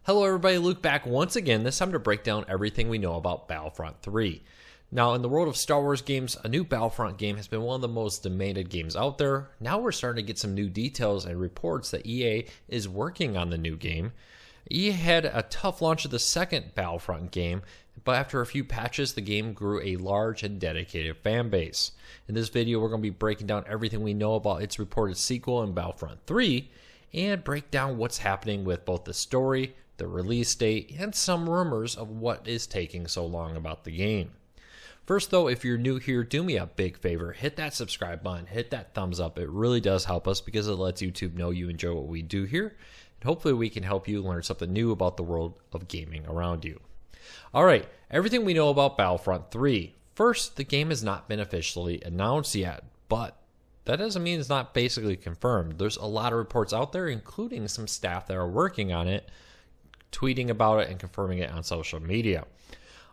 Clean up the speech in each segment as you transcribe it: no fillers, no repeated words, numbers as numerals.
Hello everybody, Luke back once again, this time to break down everything we know about Battlefront 3. Now, in the world of Star Wars games, a new Battlefront game has been one of the most demanded games out there. Now we're starting to get some new details and reports that EA is working on the new game. EA had a tough launch of the second Battlefront game, but after a few patches, the game grew a large and dedicated fan base. In this video, we're going to be breaking down everything we know about its reported sequel in Battlefront 3, and break down what's happening with both the story, the release date, and some rumors of what is taking so long about the game. First though, if you're new here, do me a big favor, hit that subscribe button, hit that thumbs up. It really does help us because it lets YouTube know you enjoy what we do here, and hopefully we can help you learn something new about the world of gaming around you. Alright, everything we know about Battlefront 3. First, the game has not been officially announced yet, but that doesn't mean it's not basically confirmed. There's a lot of reports out there, including some staff that are working on it, tweeting about it and confirming it on social media.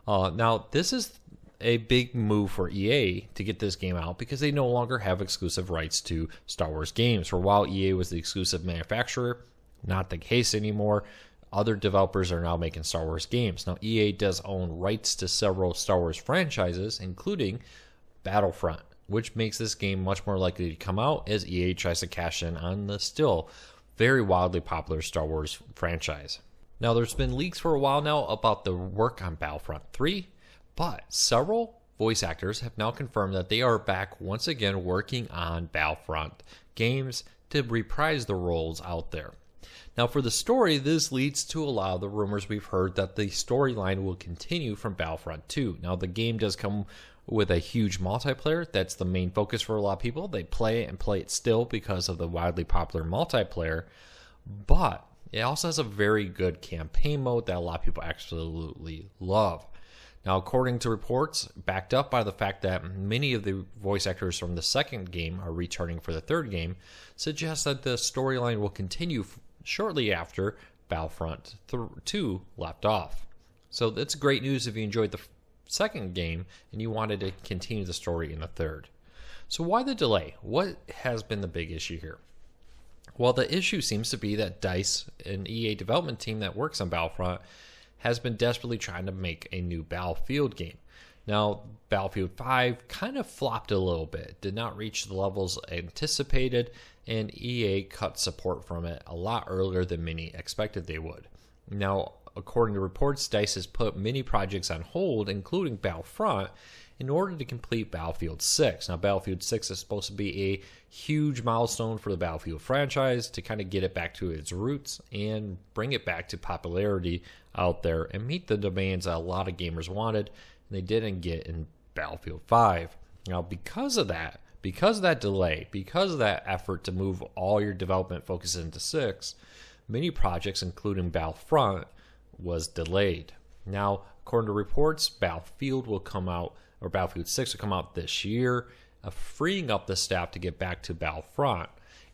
Now, this is a big move for EA to get this game out because they no longer have exclusive rights to Star Wars games. For a while, EA was the exclusive manufacturer. Not the case anymore. Other developers are now making Star Wars games. Now, EA does own rights to several Star Wars franchises, including Battlefront, which makes this game much more likely to come out as EA tries to cash in on the still very wildly popular Star Wars franchise. Now, there's been leaks for a while now about the work on Battlefront 3, but several voice actors have now confirmed that they are back once again working on Battlefront games to reprise the roles out there. Now, for the story, this leads to a lot of the rumors we've heard that the storyline will continue from Battlefront 2. Now, the game does come with a huge multiplayer. That's the main focus for a lot of people. They play it and play it still because of the widely popular multiplayer, but it also has a very good campaign mode that a lot of people absolutely love. Now, according to reports, backed up by the fact that many of the voice actors from the second game are returning for the third game, suggests that the storyline will continue shortly after Battlefront 2 left off. So that's great news if you enjoyed the second game and you wanted to continue the story in the third. So why the delay? What has been the big issue here? Well, the issue seems to be that DICE, an EA development team that works on Battlefront, has been desperately trying to make a new Battlefield game. Now, Battlefield 5 kind of flopped a little bit, did not reach the levels anticipated, and EA cut support from it a lot earlier than many expected they would. Now, according to reports, DICE has put many projects on hold, including Battlefront, in order to complete Battlefield 6. Now, Battlefield 6 is supposed to be a huge milestone for the Battlefield franchise to kind of get it back to its roots and bring it back to popularity out there and meet the demands that a lot of gamers wanted, and they didn't get in Battlefield 5. Now, because of that delay, because of that effort to move all your development focus into 6, many projects, including Battlefront, was delayed. Now, according to reports, Battlefield 6 will come out this year, freeing up the staff to get back to Battlefront.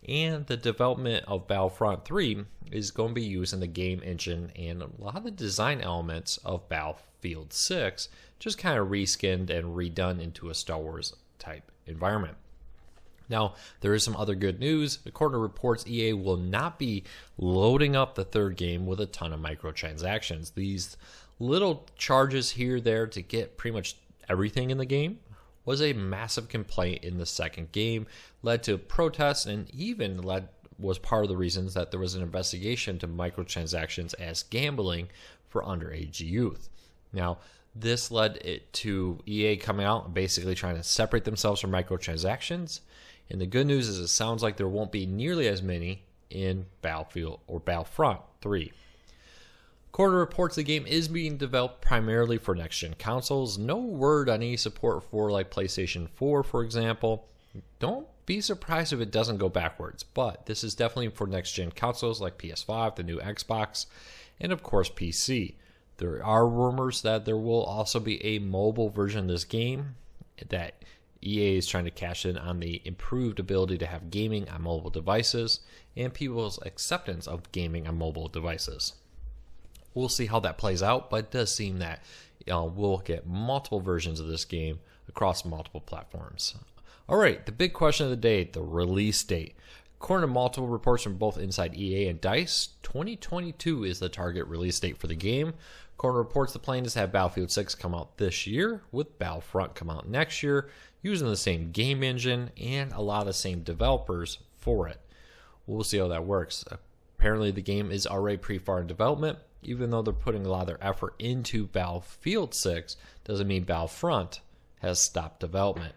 And the development of Battlefront 3 is going to be using the game engine and a lot of the design elements of Battlefield 6, just kind of reskinned and redone into a Star Wars type environment. Now, there is some other good news. According to reports, EA will not be loading up the third game with a ton of microtransactions. These little charges here there to get pretty much everything in the game was a massive complaint in the second game, led to protests, and even was part of the reasons that there was an investigation to microtransactions as gambling for underage youth. Now, this led it to EA coming out and basically trying to separate themselves from microtransactions. And the good news is it sounds like there won't be nearly as many in Battlefield or Battlefront 3. According to reports, the game is being developed primarily for next-gen consoles. No word on any support for like PlayStation 4, for example. Don't be surprised if it doesn't go backwards, but this is definitely for next-gen consoles like PS5, the new Xbox, and of course PC. There are rumors that there will also be a mobile version of this game, that EA is trying to cash in on the improved ability to have gaming on mobile devices and people's acceptance of gaming on mobile devices. We'll see how that plays out, but it does seem that we'll get multiple versions of this game across multiple platforms. All right, the big question of the day, the release date. According to multiple reports from both inside EA and DICE, 2022 is the target release date for the game. According to reports, the plan is to have Battlefield 6 come out this year, with Battlefront come out next year, using the same game engine and a lot of the same developers for it. We'll see how that works. Apparently, the game is already pretty far in development. Even though they're putting a lot of their effort into Battlefield 6, doesn't mean Battlefront has stopped development.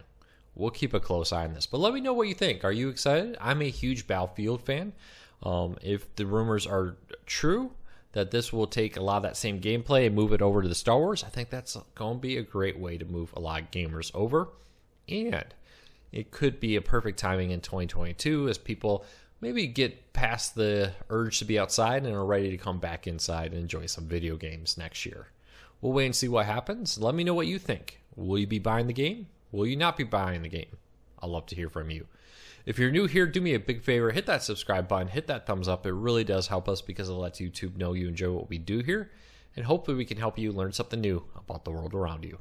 We'll keep a close eye on this. But let me know what you think. Are you excited? I'm a huge Battlefield fan. If the rumors are true that this will take a lot of that same gameplay and move it over to the Star Wars, I think that's going to be a great way to move a lot of gamers over. And it could be a perfect timing in 2022 as people maybe get past the urge to be outside and are ready to come back inside and enjoy some video games next year. We'll wait and see what happens. Let me know what you think. Will you be buying the game? Will you not be buying the game? I'd love to hear from you. If you're new here, do me a big favor. Hit that subscribe button. Hit that thumbs up. It really does help us because it lets YouTube know you enjoy what we do here. And hopefully we can help you learn something new about the world around you.